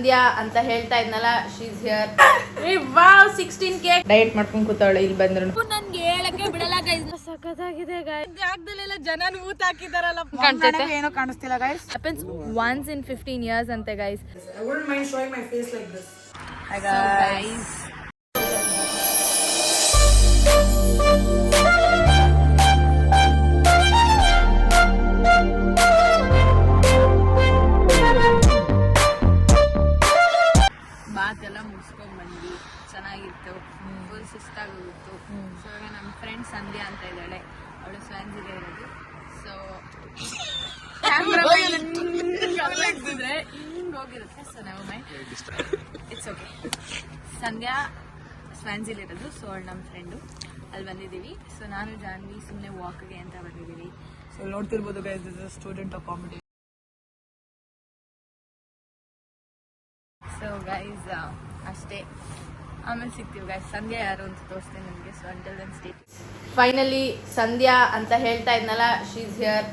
ಸಂಧ್ಯಾ ಅಂತ ಹೇಳ್ತಾ ಇದ್ನಲ್ಲ, she's here. Wow, 16K diet ಮಾಡ್ಕೊಂಡು ಕೂತಾಳೆ. ಇಲ್ಲಿ ಬಂದ್ರು ನನ್ಗೆ ಹೇಳಕ್ಕೆ ಬಿಡಲ್ಲ ಗೈಸ್. ಸಖತ್ತಾಗಿದೆ ಗೈಸ್. ಜಾಗದಲ್ಲೆಲ್ಲ ಜನ ಊತ ಹಾಕಿದಾರಲ್ಲ, ಏನೋ ಕಾಣಿಸ್ತಿಲ್ಲ guys. happens once in 15 years ಅಂತೆ guys. I wouldn't mind showing my face like this. Hi guys. ಬಾತೆಲ್ಲ ಮುಗಿಸ್ಕೊಂಡ್ ಬಂದ್ವಿ, ಚೆನ್ನಾಗಿತ್ತು. ಫುಲ್ ಸುಸ್ತಾಗೋಗಿತ್ತು. ಸೊ ಇವಾಗ ನಮ್ಮ ಫ್ರೆಂಡ್ ಸಂಧ್ಯಾ ಅಂತ ಇದ್ದಾಳೆ, ಅವಳು ಸ್ವಾನ್ಸಿಗೆ ಇರೋದು. ಸೊ ಹಿಂಗಿದ್ರೆ ಹಿಂಗ್ ಹೋಗಿರುತ್ತೆ. So never mind, it's okay. Sandhya ಸ್ವಾನ್ಸಿಲಿರೋದು. ಸೊ ಅವಳು ನಮ್ಮ ಫ್ರೆಂಡು, ಅಲ್ಲಿ ಬಂದಿದ್ದೀವಿ. ಸೊ ನಾನು ಜಾನ್ವಿ ಸುಮ್ಮನೆ ವಾಕ್ಗೆ ಅಂತ ಬಂದಿದ್ದೀವಿ. So ನೋಡ್ತಿರ್ಬೋದು guys, this is student of comedy. So guys ಅಷ್ಟೇ, ಆಮೇಲೆ ಸಿಗ್ತೀವಿ ಗೈಸ್. ಸಂಧ್ಯಾ ಯಾರು ಅಂತ ತೋರಿಸ್ತೇನೆ ನಿಮಗೆ. So until then stay. Finally Sandhya ಅಂತ ಹೇಳ್ತಾ ಇದ್ನಲ್ಲ, she's here.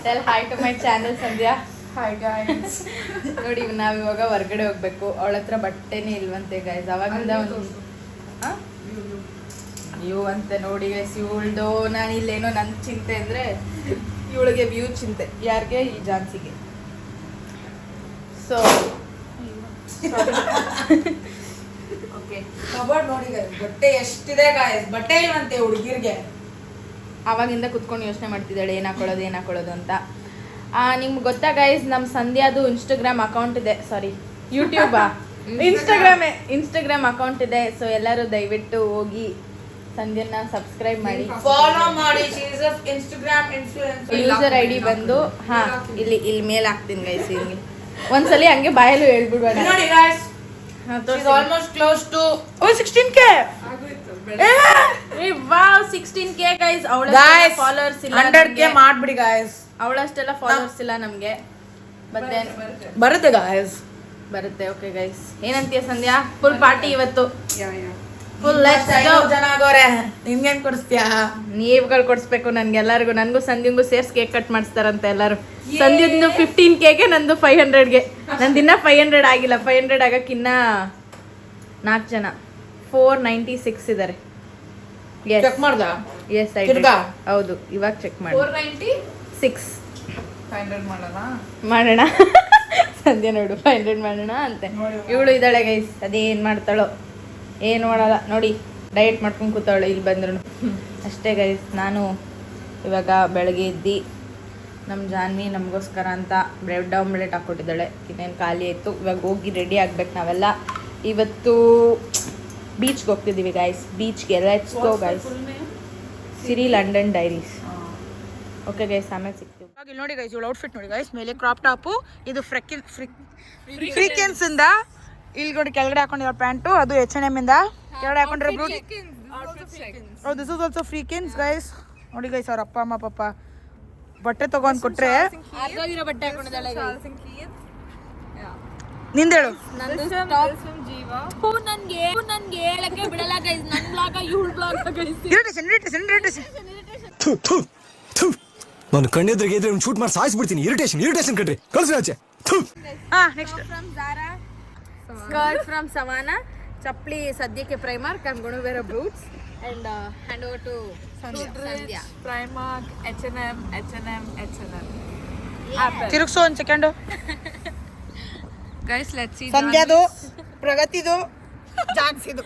Tell hi to my channel Sandhya. Hi guys. ನೋಡಿ ನಾವಿವಾಗ ಹೊರ್ಗಡೆ ಹೋಗ್ಬೇಕು. ಅವಳ ಹತ್ರ ಬಟ್ಟೆನೇ ಇಲ್ವಂತೆ ಗೈಸ್. ಅವಾಗಿಂದ ಒಂದು ವ್ಯೂ ಅಂತೆ ನೋಡಿ ಗೈಸ್ ಇವಳ್ದು. ನಾನು ಇಲ್ಲೇನೋ ನನ್ನ ಚಿಂತೆ ಅಂದರೆ ಇವಳಿಗೆ ವ್ಯೂ ಚಿಂತೆ. ಯಾರಿಗೆ? ಈ ಜಾನ್ಸಿಗೆ. ಸೊ ಓಕೆ, ಕಬರ್ಡ್ ನೋಡಿ ಗೈಸ್, ಬಟ್ಟೆ ಎಷ್ಟಿದೆ ಗೈಸ್. ಬಟ್ಟೆ ಇಲ್ವಂತೆ ಹುಡುಗಿರ್ಗೆ. ಆವಾಗಿಂದ ಕುತ್ಕೊಂಡು ಯೋಚನೆ ಮಾಡ್ತಿದ್ದಾಳೆ ಏನು ಹಾಕೊಳ್ಳೋದು ಅಂತ. ನಿಮ್ಗೆ ಗೊತ್ತಾ ಗೈಸ್, ನಮ್ಮ ಸಂಧ್ಯಾದು ಇನ್ಸ್ಟಾಗ್ರಾಮ್ ಅಕೌಂಟ್ ಇದೆ. ಸಾರಿ, ಯೂಟ್ಯೂಬಾ? ಇನ್ಸ್ಟಾಗ್ರಾಮ್ ಅಕೌಂಟ್ ಇದೆ. ಸೊ ಎಲ್ಲರೂ ದಯವಿಟ್ಟು ಹೋಗಿ ಸಂಧ್ಯಾನ ಸಬ್ಸ್ಕ್ರೈಬ್ ಮಾಡಿ, ಫಾಲೋ ಮಾಡಿ. She is a Instagram influencer. User ID ಬಂದು ಇಲ್ಲಿ ಮೇಲೆ ಹಾಕ್ತೀನಿ ಗೈಸ್. ಹಿಂಗೆ ಒಂದ್ಸಲಿ ಹಂಗೆ ಬಾಯಲ್ಲೂ ಹೇಳ್ಬಿಡ್ಬೇಡ. ನೋಡಿ guys, she is almost close to 16K. Wow, 16K guys. ಅವಳ ಫಾಲೋವರ್ಸ್ ಇಲ್ಲ, 100K ಮಾಡ್ಬಿಡಿ ಗೈಸ್. ಅವಳಷ್ಟೆಲ್ಲ ಫಾಲೋವರ್ಸ್ ಇಲ್ಲ ನಮ್ಗೆ. ಮತ್ತೆ ಬರುತ್ತೆ ಗೈಸ್, ಬರುತ್ತೆ. ಓಕೆ ಗೈಸ್, ಏನಂತೀಯ ಸಂಧ್ಯಾ? ಫುಲ್ ಪಾರ್ಟಿ ಇವತ್ತು. ಫುಲ್ ಜನ ಆಗೋರೆ. ನಿಮ್ಗೇನ್ ಕೊಡಿಸ್ತೀಯಾ? ನೀವುಗಳು ಕೊಡಿಸ್ಬೇಕು ನನ್ಗೆಲ್ಲರಿಗೂ. ನನಗೂ ಸಂಧ್ಯುಂಗೂ ಸೇರ್ಸ್ ಕೇಕ್ ಕಟ್ ಮಾಡಿಸ್ತಾರಂತೆ ಎಲ್ಲರೂ. ಸಂಧ್ಯುಂದು 15Kಗೆ, ನಂದು 500ಗೆ. ನಂದಿನ್ನ 500 ಆಗಿಲ್ಲ. 500 ಆಗಕ್ಕಿನ್ನ 4 ಜನ. 496 ಇದ್ದಾರೆ. ಚೆಕ್ ಮಾಡ್ದ? ಎಸ್, ಹೌದು, ಇವಾಗ ಚೆಕ್ ಮಾಡಿ. 496 500 ಮಾಡೋಣ. ಸಂಧ್ಯಾ ನೋಡು 500 ಮಾಡೋಣ ಅಂತೆ. ಇವಳು ಇದ್ದಾಳೆ ಗೈಸ್, ಅದೇನು ಮಾಡ್ತಾಳೋ ಏನು ಮಾಡಲ್ಲ ನೋಡಿ, ಡಯಟ್ ಮಾಡ್ಕೊಂಡು ಕೂತಾಳೆ. ಇಲ್ಲಿ ಬಂದ್ರು ಅಷ್ಟೇ ಗೈಸ್. ನಾನು ಇವಾಗ ಬೆಳಗ್ಗೆ ಎದ್ದು ನಮ್ಮ ಜಾನ್ವಿ ನಮಗೋಸ್ಕರ ಅಂತ ಬ್ರೆಡ್ ಆಮ್ಲೆಟ್ ಹಾಕ್ಕೊಟ್ಟಿದ್ದಾಳೆ. ಇನ್ನೇನು ಖಾಲಿ ಆಯಿತು. ಇವಾಗ ಹೋಗಿ ರೆಡಿ ಆಗ್ಬೇಕು ನಾವೆಲ್ಲ. ಇವತ್ತು ಬೀಚ್ಗೆ ಹೋಗ್ತಿದ್ದೀವಿ ಗೈಸ್. ಬೀಚ್ಗೆ let's go guys. Siri London diaries. Okay guys, ಆಮೇಲೆ ಸಿಗ್ತೀವಿ. ಇಲ್ಲಿ ನೋಡಿ ಗೈಸ್, ಇವಳು ಔಟ್ಫಿಟ್ ನೋಡಿ ಗೈಸ್. ಮೇಲೆ ಕ್ರಾಪ್ ಟಾಪು, ಇದು ಫ್ರೀಕೆನ್ಸ್ ಇಂದ. ಇಲ್ಲಿ ನೋಡಿ ಕೆಳಗಡೆ ಹಾಕೊಂಡಿರೋ ಪ್ಯಾಂಟು, ಅದು H&M ಇಂದ. ಕೆಳಗಡೆ ಹಾಕೊಂಡಿರೋ ಬ್ಲೂಟ್. ಓ, ದಿಸ್ ಇಸ್ ಆಲ್ಸೋ ಫ್ರೀಕೆನ್ಸ್ ಗೈಸ್. ನೋಡಿ ಗೈಸ್, ಅವ್ರ ಅಪ್ಪ ಅಮ್ಮ ಪಾಪ ಬಟ್ಟೆ ತಗೊಂಡ್ ಕೊಟ್ರೆ ಬಟ್ಟೆ ಹಾಕೊಂಡಿದ್ದಾಳೆ. ನಿಂದೇಳು. ನನ್ಗೆ ಹೇಳಕ್ಕೆ ಬಿಡಲ್ಲ ಗೈಸ್. ನನ್ ಬ್ಲಾಗ ಇವಳು ಬ್ಲಾಗ ಗೈಸ್. ಇರಿಟೇಷನ್. ನಾನು ಕಣ್ಣೆದ್ರಿಗೆ ಇದ್ರೆ ಶೂಟ್ ಮಾಡಿ ಸಾಯಿಸ್ಬಿಡ್ತೀನಿ. ಇರಿಟೇಷನ್ ಕಣ್ರಿ, ಕಳ್ಸಿ ಆಚೆ. Next from Zara, skirt from Savana, ಚಪ್ಪಲಿ ಸದ್ಯಕ್ಕೆ ಪ್ರೈಮಾರ್ಕ್. I'm going to wear a boots and hand over to Sandhya. Primark, H&M. ತಿರುಗ್ಸು ಒಂದು ಸೆಕೆಂಡು. Guys, let's see. ಸಂಧ್ಯಾದು, ಪ್ರಗತಿದು, ಜಾನ್ಸಿದು.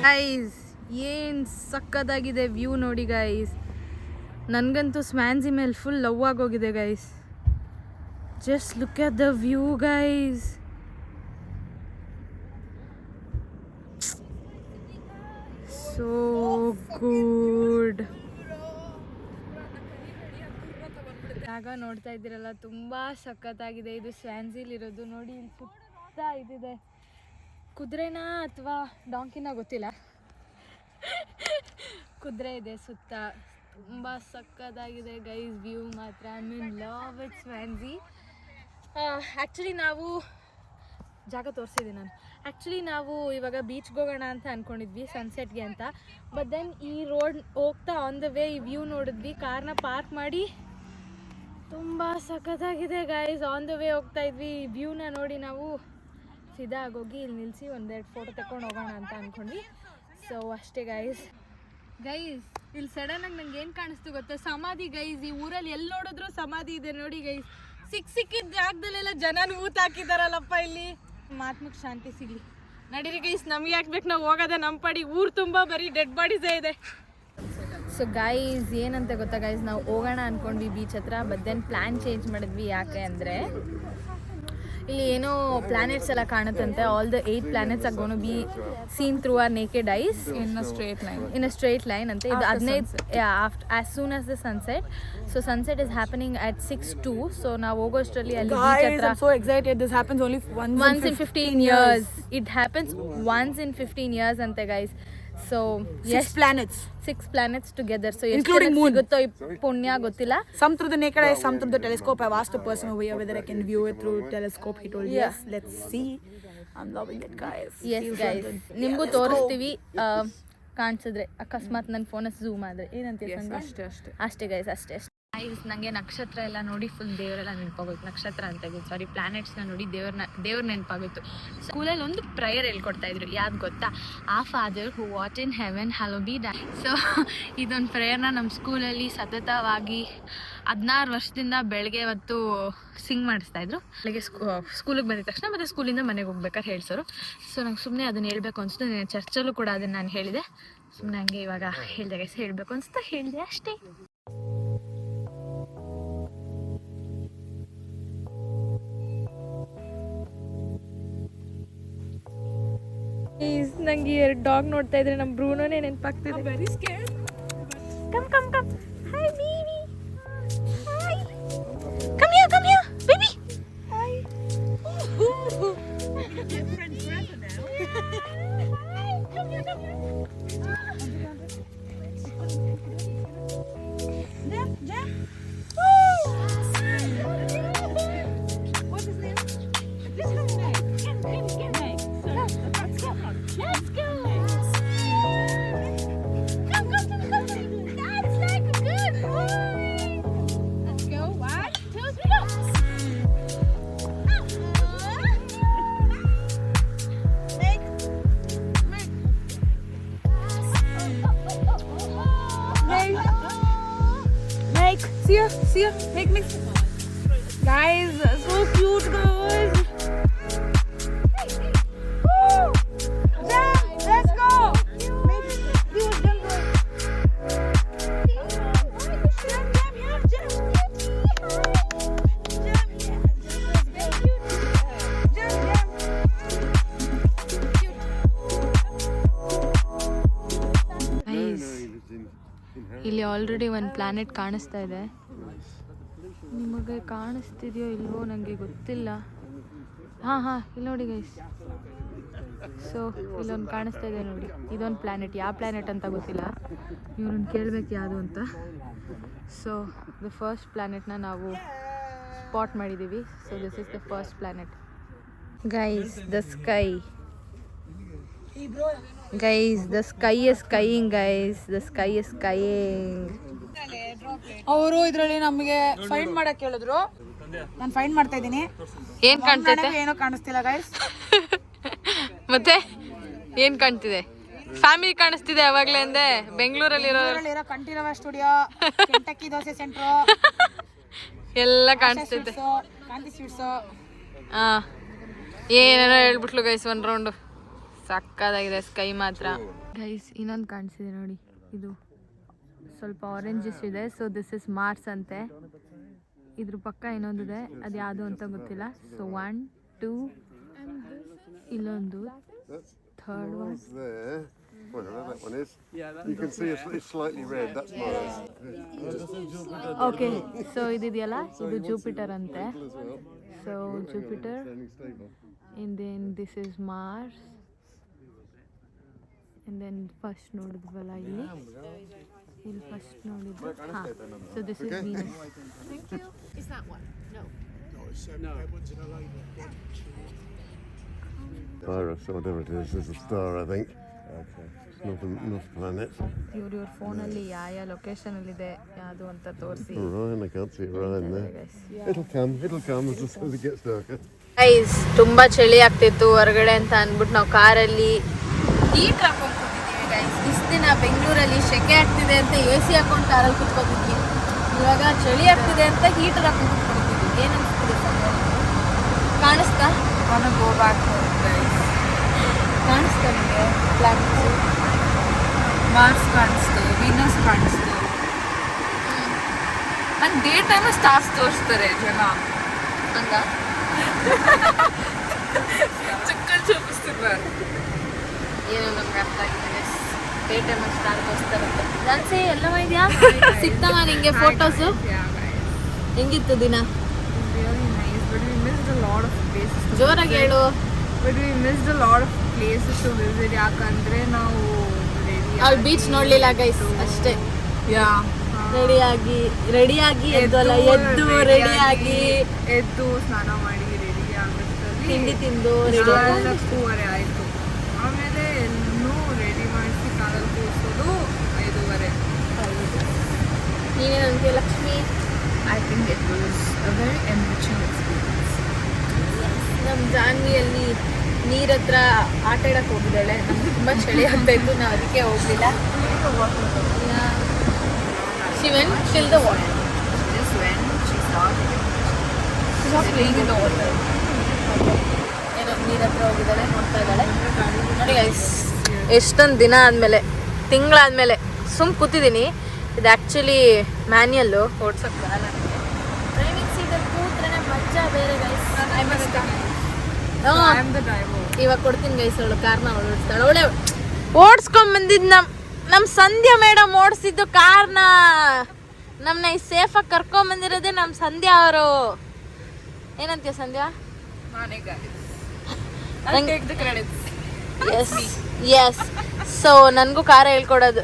ಗೈಸ್, ಏನು ಸಕ್ಕದಾಗಿದೆ ವ್ಯೂ ನೋಡಿ ಗೈಸ್. ನನಗಂತೂ ಸ್ವ್ಯಾನ್ಸಿ ಮೇಲೆ ಫುಲ್ ಲವ್ ಆಗೋಗಿದೆ guys. Just look at the view guys. So good. ಜಾಗ ನೋಡ್ತಾ ಇದ್ದೀರಲ್ಲ, ತುಂಬ ಸಖತ್ತಾಗಿದೆ. ಇದು ಸ್ವ್ಯಾನ್ಸಿಲಿರೋದು. ನೋಡಿ, ಇಲ್ಲಿ ಸುತ್ತ ಇದಿದೆ. ಕುದುರೆನಾ ಅಥವಾ ಡಾಂಕಿನ ಗೊತ್ತಿಲ್ಲ. ಕುದುರೆ ಇದೆ ಸುತ್ತ. ತುಂಬ ಸಕ್ಕತ್ತಾಗಿದೆ ಗೈಸ್ ವ್ಯೂ ಮಾತ್ರ. I mean love it Swansea. Actually ನಾವು ಜಾಗ ತೋರಿಸಿದೆ ನಾನು. ಆ್ಯಕ್ಚುಲಿ ನಾವು ಇವಾಗ ಬೀಚ್ಗೆ ಹೋಗೋಣ ಅಂತ ಅಂದ್ಕೊಂಡಿದ್ವಿ ಸನ್ಸೆಟ್ಗೆ ಅಂತ. ಬಟ್ ದೆನ್ ಈ ರೋಡ್ ಹೋಗ್ತಾ ಆನ್ ದ ವೇ ಈ ವ್ಯೂ ನೋಡಿದ್ವಿ. ಕಾರ್ನ ಪಾರ್ಕ್ ಮಾಡಿ ತುಂಬ ಸಖತ್ತಾಗಿದೆ ಗೈಸ್. ಆನ್ ದ ವೇ ಹೋಗ್ತಾ ಇದ್ವಿ, ಈ ವ್ಯೂನ ನೋಡಿ ನಾವು ಸೀದಾ ಆಗೋಗಿ ಇಲ್ಲಿ ನಿಲ್ಲಿಸಿ ಒಂದೆರಡು ಫೋಟೋ ತಗೊಂಡು ಹೋಗೋಣ ಅಂತ ಅಂದ್ಕೊಂಡ್ವಿ. ಸೊ ಅಷ್ಟೇ ಗೈಸ್. ಇಲ್ಲಿ ಸಡನ್ನಾಗಿ ನಂಗೆ ಏನು ಕಾಣಿಸ್ತು ಗೊತ್ತಾ, ಸಮಾಧಿ ಗೈಸ್. ಈ ಊರಲ್ಲಿ ಎಲ್ಲಿ ನೋಡಿದ್ರು ಸಮಾಧಿ ಇದೆ ನೋಡಿ ಗೈಸ್. ಸಿಕ್ಕಿದ ಜಾಗದಲ್ಲೆಲ್ಲ ಜನನ ಊತ ಹಾಕಿದಾರಲ್ಲಪ್ಪ. ಇಲ್ಲಿ ಮಾತ್ಮಕ್ಕೆ ಶಾಂತಿ ಸಿಗಲಿ. ನಡೀರಿ ಗೈಸ್, ನಮ್ಗೆ ಯಾಕೆ ನಾವು ಹೋಗೋದೆ ನಮ್ಮ ಪಾಡಿ. ಊರು ತುಂಬ ಬರೀ ಡೆಡ್ ಬಾಡೀಸೇ ಇದೆ. ಸೊ ಗೈಸ್ ಏನಂತ ಗೊತ್ತಾ ಗೈಸ್, ನಾವು ಹೋಗೋಣ ಅಂದ್ಕೊಂಡ್ವಿ ಬೀಚ್ ಹತ್ರ. ಬಟ್ ದೆನ್ ಪ್ಲ್ಯಾನ್ ಚೇಂಜ್ ಮಾಡಿದ್ವಿ. ಯಾಕೆ ಅಂದರೆ ಇಲ್ಲಿ ಏನೋ ಪ್ಲಾನೆಟ್ಸ್ ಎಲ್ಲ ಕಾಣುತ್ತಂತೆ. All the 8 planets are going to be seen through our naked eyes In a straight line. in a straight line ante. Idu 15 as soon as the sunset. So sunset is happening at 6:02. So now Augustalli alli beach Guys, hatra I'm so excited. This happens only once in 15 years. It happens once in 15 years ante guys. So Six planets together. So Including moon. sigutto punya gottilla. Some through the naked eye, some through the telescope. I've asked a person over here whether I can view it through telescope. He told yes. Let's see. I'm loving it, guys. Yes guys, ನಿಮಗೂ ತೋರಿಸ್ತೀವಿ. ಕಾಣಿಸಿದ್ರೆ ಅಕಸ್ಮಾತ್ ನನ್ನ ಫೋನಲ್ಲಿ zoom ಆದರೆ ಏನಂತೀವಿ ಅಷ್ಟೇ guys, ಅಷ್ಟೇ. ನನಗೆ ನಕ್ಷತ್ರ ಎಲ್ಲ ನೋಡಿ ಫುಲ್ ದೇವರೆಲ್ಲ ನೆನಪಾಗೋಯ್ತು. ನಕ್ಷತ್ರ ಅಂತ ಸಾರಿ ಪ್ಲಾನೆಟ್ಸ್ನ ನೋಡಿ ದೇವ್ರ ನೆನಪಾಗೋಯ್ತು. ಸ್ಕೂಲಲ್ಲಿ ಒಂದು ಪ್ರೇಯರ್ ಹೇಳ್ಕೊಡ್ತಾ ಇದ್ರು, ಯಾವ್ದು ಗೊತ್ತಾ? ಆ father who art in heaven hallowed be thy. So ಇದೊಂದು ಪ್ರೇಯರ್ನ ನಮ್ಮ ಸ್ಕೂಲಲ್ಲಿ ಸತತವಾಗಿ 16 ವರ್ಷದಿಂದ ಬೆಳಗ್ಗೆ ಹೊತ್ತು ಸಿಂಗ್ ಮಾಡಿಸ್ತಾಯಿದ್ರು. ಬೆಳಗ್ಗೆ ಸ್ಕೂಲಿಗೆ ಬಂದಿದ ತಕ್ಷಣ ಮತ್ತು ಸ್ಕೂಲಿಂದ ಮನೆಗೆ ಹೋಗ್ಬೇಕಾದ್ರೆ ಹೇಳ್ಸೋರು. ಸೊ ನಂಗೆ ಸುಮ್ಮನೆ ಅದನ್ನು ಹೇಳಬೇಕು ಅನಿಸ್ತು. ಚರ್ಚಲ್ಲೂ ಕೂಡ ಅದನ್ನು ನಾನು ಹೇಳಿದೆ. ಸುಮ್ಮನೆ ಹಂಗೆ ಇವಾಗ ಹೇಳಿದಾಗ ಹೇಳಬೇಕು ಅನಿಸ್ತು, ಹೇಳಿದೆ ಅಷ್ಟೇ. ನಂಗೆ 2 ಡಾಗ್ ನೋಡ್ತಾ ಇದ್ರೆ ನಮ್ಮ ಬ್ರೂನೋನೇ ನೆನಪಾಗ್ತಿದೆ. Very scared. Come come come. Hi baby. Hi. Come here baby. Hi. Different breed now. Hi. Come here. Jam. What's his name? This is Meg. Get Meg. Let's go. Come. That's like a good boy. Let's go. 1, 2, 3, go. Meg. See ya. Meg. Guys, so cute, guys. Let's go. ಇಲ್ಲಿ already ಒಂದು planet ಕಾಣಿಸ್ತಾ ಇದೆ. ನಿಮಗೆ ಕಾಣಿಸ್ತಿದೆಯೋ ಇಲ್ವೋ ನನಗೆ ಗೊತ್ತಿಲ್ಲ. ಹಾಂ ಇಲ್ಲಿ ನೋಡಿ ಗೈಸ್. ಸೊ ಇಲ್ಲೊಂದು ಕಾಣಿಸ್ತಾ ಇದೆ ನೋಡಿ, ಇದೊಂದು ಪ್ಲ್ಯಾನೆಟ್. ಯಾವ ಪ್ಲ್ಯಾನೆಟ್ ಅಂತ ಗೊತ್ತಿಲ್ಲ, ಇವ್ರನ್ನ ಕೇಳಬೇಕು ಯಾವುದು ಅಂತ. ಸೊ ದ ಫಸ್ಟ್ ಪ್ಲ್ಯಾನೆಟ್ನ ನಾವು ಸ್ಪಾಟ್ ಮಾಡಿದ್ದೀವಿ. So this is the first planet guys. The sky guys, the sky is skying guys, the sky is skying. ಅವರು ಇದರಲ್ಲಿ ನಮಗೆ ಫೈಂಡ್ ಮಾಡಕ್ ಹೇಳಿದ್ರು. ನಾನು ಫೈಂಡ್ ಮಾಡ್ತಾ ಇದ್ದೀನಿ. ಏನು ಕಾಣ್ತೈತೆ? ಏನೋ ಕಾಣಿಸ್ತಿಲ್ಲ ಗೈಸ್. ಮತ್ತೆ ಏನ್ ಕಾಣ್ತಿದೆ? ಫ್ಯಾಮಿಲಿ ಕಾಣಿಸ್ತಿದೆ ಅವಾಗ್ಲೇ ಅಂದೆ. ಬೆಂಗಳೂರಲ್ಲಿರೋ ಕಂಠೀರವ ಸ್ಟುಡಿಯೋ, ಕೆಂಟಕ್ಕಿ ದೋಸೆ ಸೆಂಟ್ರು ಎಲ್ಲ ಕಾಣಿಸ್ತಿದೆ. ಕಾಂತಿ ಸ್ವೀಟ್ಸ್. ಏನೇನೋ ಹೇಳ್ಬಿಟ್ಲು ಗೈಸ್. ಒಂದು ರೌಂಡು ಸಕ್ಕದಾಗಿದೆ ಸ್ಕೈ ಮಾತ್ರ ಗೈಸ್. ಇನ್ನೊಂದು ಕಾಣಿಸ್ತಿದೆ ನೋಡಿ, ಇದು ಸ್ವಲ್ಪ ಆರೆಂಜಿಶ್ ಇದೆ. ಸೊ ದಿಸ್ ಇಸ್ ಮಾರ್ಸ್ ಅಂತೆ. ಇದ್ರ ಪಕ್ಕ ಇನ್ನೊಂದಿದೆ, ಅದು ಯಾವುದು ಅಂತ ಗೊತ್ತಿಲ್ಲ. ಸೊ 1, 2, ಇಲ್ಲೊಂದು, third one. That one is. You can see it's slightly red. That's Mars. Okay, so ಇದೆಯಲ್ಲ, ಇದು ಜೂಪಿಟರ್ ಅಂತೆ. So Jupiter, and then this is Mars, and then first ನೋಡಿದ್ವಲ್ಲ ಇಲ್ಲಿ ಫಸ್ಟ್ ನೋಡಿದ್ವಿ. ಹಾಂ, so this is Venus. Thank you. Is that one? No. Virus or whatever it is a star, I think. Not a planet. ಇವ್ರ ಫೋನಲ್ಲಿ ಯಾವ ಲೊಕೇಶನಲ್ಲಿದೆ ಯಾವುದು ಅಂತ ತೋರಿಸಿ. Orion, I can't see Orion there. It'll come as it gets darker. Guys ತುಂಬ ಚಳಿ ಆಗ್ತಿತ್ತು ಹೊರಗಡೆ ಅಂತ ಅಂದ್ಬಿಟ್ಟು ನಾವು ಕಾರಲ್ಲಿ ಹೀಟ್ ಹಾಕೊಂಡು ಕೂತಿದ್ದೀವಿ ಗೈಸ್. ಇಷ್ಟು ದಿನ ಬೆಂಗಳೂರಲ್ಲಿ ಸೆಕೆ ಆಗ್ತಿದೆ ಅಂತ ಎ ಸಿ ಹಾಕೊಂಡು ಕಾರಲ್ಲಿ ಕುತ್ಕೊತಿದ್ವಿ. ಇವಾಗ ಚಳಿ ಆಗ್ತಿದೆ ಅಂತ ಹೀಟರ್ ಹಾಕೊಂಡು ಕುತ್ಕೊತಿದ್ವಿ. ಏನು ಅನಿಸ್ತಿದೆ ಸರ್? ಕಾಣಿಸ್ತಾ? Go back home guys. ಕಾಣಿಸ್ತಾ ನಿಮಗೆ ಪ್ಲಾನೆಟ್ಸು? ಮಾರ್ಸ್ ಕಾಣಿಸ್ತು, ವೀನಸ್ ಕಾಣಿಸ್ತು. ನಂಗೆ ಡೇ ಟೈಮ್ ಸ್ಟಾರ್ಸ್ ತೋರಿಸ್ತಾರೆ ಜನ ಹಂಗ ಚಕ್ಕಲ್ ಚೂಪಿಸ್ತಿರ್ತಾರೆ. ಏನೋ ನಮ್ಗೆ ಅರ್ಥ ಆಗಿದೆ ಗೈಸ್. ಡೇ ಟೈಮ್ ಸ್ಟಾರ್ ತೋರಿಸ್ತಾರಂತೆ. ಜಾನ್ಸಿ ಎಲ್ಲವ ಇದೆಯಾ? ಸಿಗ್ತಾವ ನಿಂಗೆ ಫೋಟೋಸು? ಹೆಂಗಿತ್ತು ದಿನ? Really nice, but we missed a lot of places to ಜೋರಾಗಿ visit. ಹೇಳು. But we missed a lot of places to visit ಯಾಕಂದ್ರೆ ನಾವು ಅವ್ಳು ಬೀಚ್ ನೋಡ್ಲಿಲ್ಲ ಗೈಸ್ ಅಷ್ಟೇ. ರೆಡಿಯಾಗಿ ಎದ್ದು ರೆಡಿಯಾಗಿ ಎದ್ದು ಸ್ನಾನ ಮಾಡಿ ರೆಡಿ ಆಗೋಷ್ಟರಲ್ಲಿ ತಿಂಡಿ ತಿಂದು ರೆಡಿ 4:30 ಆಯಿತು. ಆಮೇಲೆ ಇನ್ನೂ ರೆಡಿ ಮಾಡಿಸಿ ಕಾರಲ್ಲಿ ಕೂರಿಸೋದು 5:30. ನೀನೇ ನನಗೆ Lakshmi. I think it was a very enriching experience. ನಮ್ಮ ಜಾನ್ವಿಯಲ್ಲಿ ನೀರ ಹತ್ರ ಆಟ ಆಡಕ್ಕೆ ಹೋಗಿದ್ದಾಳೆ. ನಮ್ಗೆ ತುಂಬ ಚಳಿ ಆಗ್ತಾ ಇತ್ತು, ನಾವು ಅದಕ್ಕೆ ಹೋಗ್ಲಿಲ್ಲ. She went till the water. Just when she started playing in the water. ಏನೋ ನೀರ ಹತ್ರ ಹೋಗಿದ್ದಾಳೆ, ನೋಡ್ತಾ ಇದ್ದಾಳೆ. ನೋಡಿ ಗೈಸ್, ಎಷ್ಟೊಂದು ದಿನ ಆದಮೇಲೆ, ತಿಂಗಳಾದಮೇಲೆ ಕೂತಿದ್ದೀನಿ. ಇದು ಆ್ಯಕ್ಚುಲಿ ಮ್ಯಾನ್ಯಲ್ಲು, ಓಡ್ಸೋಕ್ಕೆ ಬರಲ್ಲ ನನಗೆ. ಡ್ರೈವಿಂಗ್ ಸೀಟಲ್ಲಿ ಕೂತ್ರೆ ಮಜಾ ಬೇರೆ ಗೈಸ್. I'm the driver. ಇವಾಗ ಕೊಡ್ತೀನಿ ಗೈಸ್, ಅವಳು ಕಾರ್ನ ಓಡಿಸ್ತಾಳೆ. ಅವಳೆ ಓಡಿಸ್ಕೊಂಡ್ ಬಂದಿದ್ದು ನಮ್ಮ ಸಂಧ್ಯಾ ಮೇಡಮ್ ಓಡಿಸಿದ್ದು ಕಾರ್ನ. ನಮ್ಮನ್ನ ಈ ಸೇಫಾಗಿ ಕರ್ಕೊಂಬಂದಿರೋದೇ ನಮ್ಮ ಸಂಧ್ಯಾ ಅವರು. ಏನಂತೀಯ ಸಂಧ್ಯಾ? ನಾನೇ guys. I'll take the credits. Yes. So ನನಗೂ ಕಾರ್ ಹೇಳ್ಕೊಡೋದು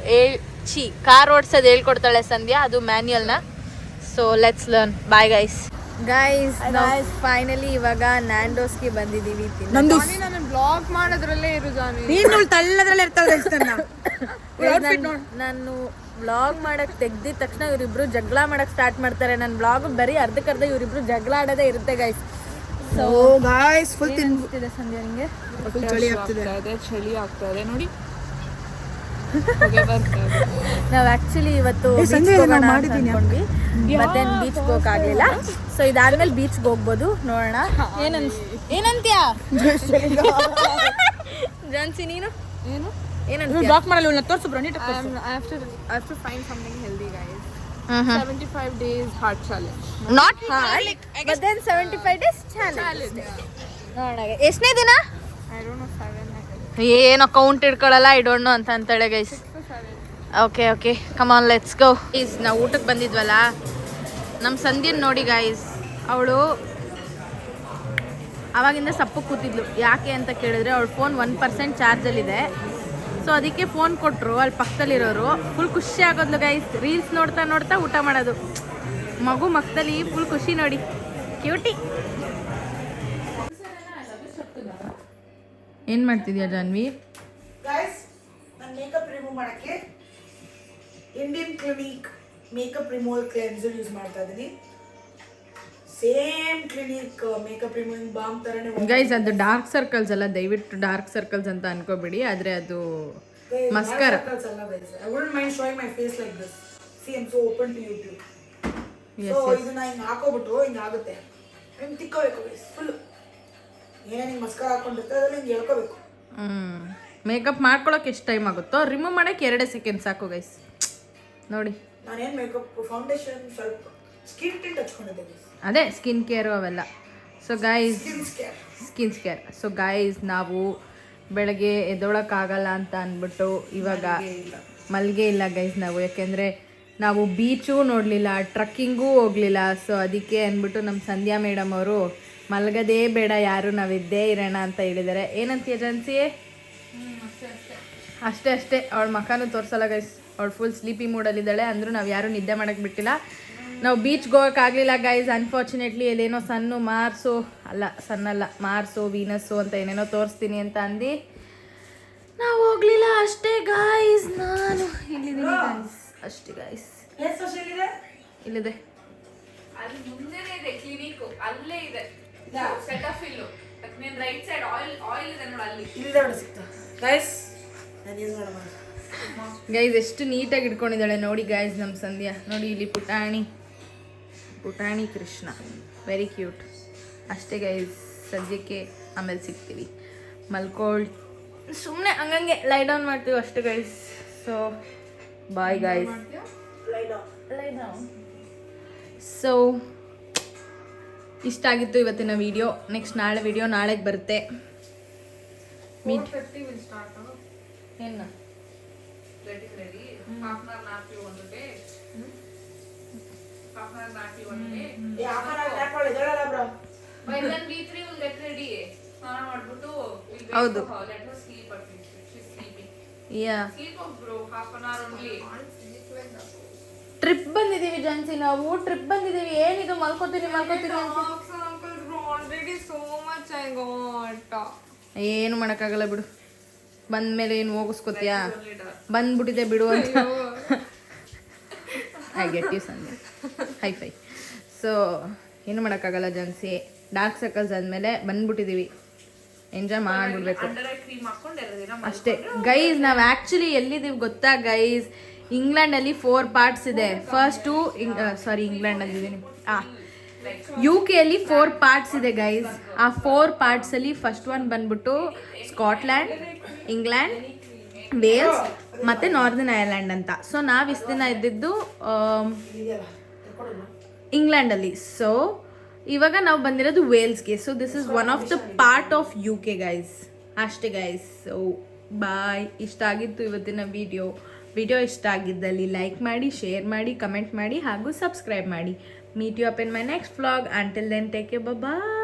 ಕಾರ್ ಓಡಿಸೋದು ಹೇಳ್ಕೊಡ್ತಾಳೆ ಸಂಧ್ಯಾ, ಅದು ಮ್ಯಾನ್ಯಲ್ನ. So let's learn. Bye guys. Guys finally ಇವಾಗ ನ್ಯಾಂಡೋಸ್ಗೆ ಬಂದಿದ್ದೀವಿ. ನಾನು ಬ್ಲಾಗ್ ಮಾಡೋದ್ರಲ್ಲೇ ಇರು ಜಾನಿ. ನೀನು ತಳ್ಳದ್ರಲ್ಲೇ ಇರ್ತಾಳೆ. ನಾನು ವ್ಲಾಗ್ ಮಾಡಕ್ ತೆಗ್ದಿದ ತಕ್ಷಣ ಇವರಿಬ್ರು ಜಗಳ ಮಾಡಕ್ ಸ್ಟಾರ್ಟ್ ಮಾಡ್ತಾರೆ. ನನ್ನ ವ್ಲಾಗ್ ಬರೀ ಅರ್ಧಕ್ಕರ್ಧ ಇವರಿಬ್ರು ಜಗಳ ಆಡೋದೇ ಇರುತ್ತೆ ಗೈಸ್. ಸೊ ಗಾಯ್ಸ್ ಫುಲ್ ತಿನ್ನಿಸ್ತಿದೆ ಸಂಧ್ಯಾ ನಿಂಗೆ? ಚಳಿ ಆಗ್ತಿದೆ. ಚಳಿ ಆಗ್ತಾ ಇದೆ ನೋಡಿ. ನಾವು ಆಕ್ಚುಲಿ ಇವತ್ತು ಮಾಡ್ಕೊಂಡ್ವಿ, ಮತ್ತೆ ಬೀಚ್ಗೆ ಹೋಗಕ್ಕಾಗ್ಲಿಲ್ಲ. ಸೊ ಇದಾದ್ಮೇಲೆ ಬೀಚ್ಗೆ ಹೋಗ್ಬೋದು, ನೋಡೋಣ. ಏನಂತ್ಯಾ ಜಾನ್ಸಿ ನೀನು? ಏನು ಏನಂತ ಬ್ಲಾಕ್ ಮಾಡಲ್ಲ ತೋರ್ಸು bro. Neat I have to find something healthy guys. 75 days heart challenge. Not hard but then 75 days challenge. ನೋಡೋಣ ಎಷ್ಟನೇ ದಿನ? I don't know, 7 ಏನೋ ಕೌಂಟ್ ಇಟ್ಕೊಳ್ಳಲ್ಲ, ಐ ಡೋಂಟ್ ನೋ ಅಂತ ಅಂತಾಳೆ guys. Okay come on let's go. ನಾವು ಊಟಕ್ಕೆ ಬಂದಿದ್ವಲ್ಲ, ನಮ್ಮ ಸಂಧ್ಯನ್ ನೋಡಿ ಗೈಸ್, ಅವಳು ಆವಾಗಿಂದ ಸಪ್ಪು ಕೂತಿದ್ಲು. ಯಾಕೆ ಅಂತ ಕೇಳಿದ್ರೆ ಅವಳ ಫೋನ್ 1% ಚಾರ್ಜಲ್ಲಿದೆ. ಸೊ ಅದಕ್ಕೆ ಫೋನ್ ಕೊಟ್ಟರು. ಅಲ್ಲಿ ಪಕ್ಕದಲ್ಲಿರೋರು ಫುಲ್ ಖುಷಿ ಆಗೋದ್ಲು ಗೈಸ್. ರೀಲ್ಸ್ ನೋಡ್ತಾ ನೋಡ್ತಾ ಊಟ ಮಾಡೋದು. ಮಗು ಮಕ್ಕದಲ್ಲಿ ಫುಲ್ ಖುಷಿ ನೋಡಿ, ಕ್ಯೂಟಿ. ಏನು ಮಾಡ್ತಿದ್ಯಾ ಜಾನ್ವಿ? ಗೈಸ್, ನಾನು ಮೇಕಪ್ ರಿಮೂವ್ ಮಾಡಕ್ಕೆ Indian Clinique makeup removal cleanser use ಮಾಡ್ತಾ ಇದ್ದೀನಿ. Same Clinique makeup removing balm ತರನೇ. ಗೈಸ್ ಅದು ಡಾರ್ಕ್ ಸರ್ಕಲ್ಸ್ ಅಲ್ಲ, ದಯವಿಟ್ಟು ಡಾರ್ಕ್ ಸರ್ಕಲ್ಸ್ ಅಂತ ಅನ್ಕೋಬೇಡಿ. ಆದರೆ ಅದು ಮಸ್ಕರ. I wouldn't mind showing my face like this. See, I'm so open to YouTube. So ಇದನ್ನ ಹಿಂಗೆ ಹಾಕೋಬಿಟ್ಟು ಹಿಂಗೆ ಆಗುತ್ತೆ. ಹಿಂಗೆ ತಿಕ್ಕೋಬೇಕು ಗೈಸ್ ಫುಲ್. ಏನೇ ಹಿಂಗೆ ಮಸ್ಕರ ಹಾಕೊಂಡಿರ್ತಾರೆ ಅದ್ರಲ್ಲಿ ಹಿಂಗೆ ಎಳ್ಕೋಬೇಕು. ಮೇಕಪ್ ಮಾಡ್ಕೊಳಕ್ಕೆ ಎಷ್ಟು ಟೈಮ್ ಆಗುತ್ತೋ, ರಿಮೂವ್ ಮಾಡೋಕ್ಕೆ 2 ಸೆಕೆಂಡ್ ಸಾಕು ಗೈಸ್. ನೋಡಿ ನಾನೇನು ಮೇಕಪ್ ಫೌಂಡೇಶನ್ ಸ್ವಲ್ಪ ಸ್ಕಿನ್ ಟಿಂಟ್ ಹಚ್ಕೊಂಡಿದ್ದೆ ಗೈಸ್. ಅದೇ ಸ್ಕಿನ್ ಕೇರು ಅವೆಲ್ಲ. So guys skin care. So guys ನಾವು ಬೆಳಗ್ಗೆ ಎದ್ದೊಳಕ್ಕಾಗಲ್ಲ ಅಂತ ಅಂದ್ಬಿಟ್ಟು ಇವಾಗ ಮಲ್ಗೆ ಇಲ್ಲ ಗೈಸ್ ನಾವು. ಯಾಕೆಂದರೆ ನಾವು ಬೀಚು ನೋಡಲಿಲ್ಲ, ಟ್ರಕ್ಕಿಂಗೂ ಹೋಗಲಿಲ್ಲ. ಸೊ ಅದಕ್ಕೆ ಅಂದ್ಬಿಟ್ಟು ನಮ್ಮ ಸಂಧ್ಯಾ ಮೇಡಮ್ ಅವರು ಮಲ್ಗದೇ ಬೇಡ ಯಾರು, ನಾವಿದ್ದೇ ಇರೋಣ ಅಂತ ಹೇಳಿದ್ದಾರೆ. ಏನಂತೀಯ ಜಾನ್ಸಿ? ಅಷ್ಟೇ ಅವಳ ಮಖನೂ ತೋರಿಸಲ್ಲ ಗೈಸ್. ಅವಳು ಫುಲ್ ಸ್ಲೀಪಿ ಮೂಡಲ್ಲಿದ್ದಾಳೆ. ಅಂದರೂ ನಾವು ಯಾರೂ ನಿದ್ದೆ ಮಾಡೋಕ್ಕೆ ಬಿಟ್ಟಿಲ್ಲ. ನಾವು ಬೀಚ್ಗೆ ಹೋಗೋಕ್ಕಾಗಲಿಲ್ಲ ಗೈಸ್ ಅನ್ಫಾರ್ಚುನೇಟ್ಲಿ ಅಲ್ಲೇನೋ ಸಣ್ಣ ಮಾರ್ಸು ವೀನಸ್ಸು ಅಂತ ಏನೇನೋ ತೋರಿಸ್ತೀನಿ ಅಂತ ಅಂದು ನಾವು ಹೋಗ್ಲಿಲ್ಲ ಅಷ್ಟೇ ಗಾಯ್ಸ್. ನಾನು ಇಲ್ಲಿದ್ದೀನಿ ಗಾಯ್ಸ್, ಅಷ್ಟೇ ಗಾಯ್ಸ್. ಇಲ್ಲಿದೆ ಅಲ್ಲಿ ಮುಂದೆನೇ ಇದೆ ಕ್ಲಿನಿಕ್, ಅಲ್ಲೇ ಇದೆ ಸೆಟಫಿಲ್ಲು. ನೀನ್ ರೈಟ್ ಸೈಡ್ ಆಯಿಲ್ ಇದೆ ನೋಡಿ, ಅಲ್ಲಿ ಗೈಸ್ ಎಷ್ಟು ನೀಟಾಗಿ ಇಟ್ಕೊಂಡಿದ್ದಾಳೆ ನೋಡಿ ಗೈಸ್ ನಮ್ಮ ಸಂಧ್ಯಾ. ನೋಡಿ ಇಲ್ಲಿ ಪುಟಾಣಿ ಕೃಷ್ಣ, ವೆರಿ ಕ್ಯೂಟ್. ಅಷ್ಟೇ ಗೈಸ್, ಸದ್ಯಕ್ಕೆ ಆಮೇಲೆ ಸಿಗ್ತೀವಿ. ಸುಮ್ಮನೆ ಹಂಗಂಗೆ ಲೈ ಡೌನ್ ಮಾಡ್ತೀವಿ ಅಷ್ಟೇ guys. So bye guys. So ಇಷ್ಟ ಆಗಿತ್ತು ಇವತ್ತಿನ ವಿಡಿಯೋ. ನೆಕ್ಸ್ಟ್ ನಾಳೆ ವಿಡಿಯೋ ನಾಳೆಗೆ ಬರುತ್ತೆ. ಮೀಟ್ ಏನು ready. Half an hour nap you want to take? Half an hour nap you want to take? By then B3 will get ready. Snana ಮಾಡ್ಬಿಟ್ಟು we'll wait ಹೌದು. for her. Let her sleep at least. She's sleeping. Yeah Sleep off bro, half an hour only. Trip ಬಂದಿದ್ದೀವಿ ಜಾನ್ಸಿ, ನಾವು trip ಬಂದಿದ್ದೀವಿ. ಏನಿದು ಮಲ್ಕೋತೀನಿ ಅಂತ Already so much I got. ಏನು ಮಾಡೋಕ್ಕಾಗಲ್ಲ ಬಿಡು. ಬಂದ್ಮೇಲೆ ಏನು ಹೋಗಿಸ್ಕೊತೀಯಾ? ಬಂದ್ಬಿಟ್ಟಿದೆ ಬಿಡು ಅಂತ. I get you Sandhya, hi. So ಏನು ಮಾಡೋಕ್ಕಾಗಲ್ಲ ಜಾನ್ಸಿ. ಡಾರ್ಕ್ ಸರ್ಕಲ್ಸ್ ಆದಮೇಲೆ ಬಂದ್ಬಿಟ್ಟಿದ್ದೀವಿ, ಎಂಜಾಯ್ ಮಾಡಿಬಿಡ್ಬೇಕು Under eye cream ಹಾಕೊಂಡು 2 ದಿನ ಅಷ್ಟೇ ಗೈಸ್. ನಾವು ಆ್ಯಕ್ಚುಲಿ ಎಲ್ಲಿದ್ದೀವಿ ಗೊತ್ತಾ ಗೈಸ್? ಇಂಗ್ಲೆಂಡಲ್ಲಿ 4 ಪಾರ್ಟ್ಸ್ ಇದೆ. ಫಸ್ಟು ಇಂಗ್ಲೆಂಡಲ್ಲಿದ್ದೀನಿ, UK ಅಲ್ಲಿ 4 ಪಾರ್ಟ್ಸ್ ಇದೆ ಗೈಸ್. ಆ 4 ಪಾರ್ಟ್ಸಲ್ಲಿ ಫಸ್ಟ್ ಒನ್ ಬಂದ್ಬಿಟ್ಟು ಸ್ಕಾಟ್ಲ್ಯಾಂಡ್, ಇಂಗ್ಲೆಂಡ್, ವೇಲ್ಸ್ ಮತ್ತು ನಾರ್ದರ್ನ್ ಐರ್ಲ್ಯಾಂಡ್ ಅಂತ. ಸೊ ನಾವು ಇಷ್ಟು ದಿನ ಇದ್ದಿದ್ದು ಇಂಗ್ಲೆಂಡಲ್ಲಿ. ಸೊ ಇವಾಗ ನಾವು ಬಂದಿರೋದು ವೇಲ್ಸ್ಗೆ. So this is one of the part of UK guys. ಅಷ್ಟೇ ಗೈಸ್. So bye. ಇಷ್ಟ ಆಗಿತ್ತು ಇವತ್ತಿನ ವಿಡಿಯೋ ಇಷ್ಟ ಆಗಿದ್ದಲ್ಲಿ ಲೈಕ್ ಮಾಡಿ, ಶೇರ್ ಮಾಡಿ, ಕಮೆಂಟ್ ಮಾಡಿ ಹಾಗೂ ಸಬ್ಸ್ಕ್ರೈಬ್ ಮಾಡಿ. Meet you up in my next vlog. Until then, take care. Bye-bye.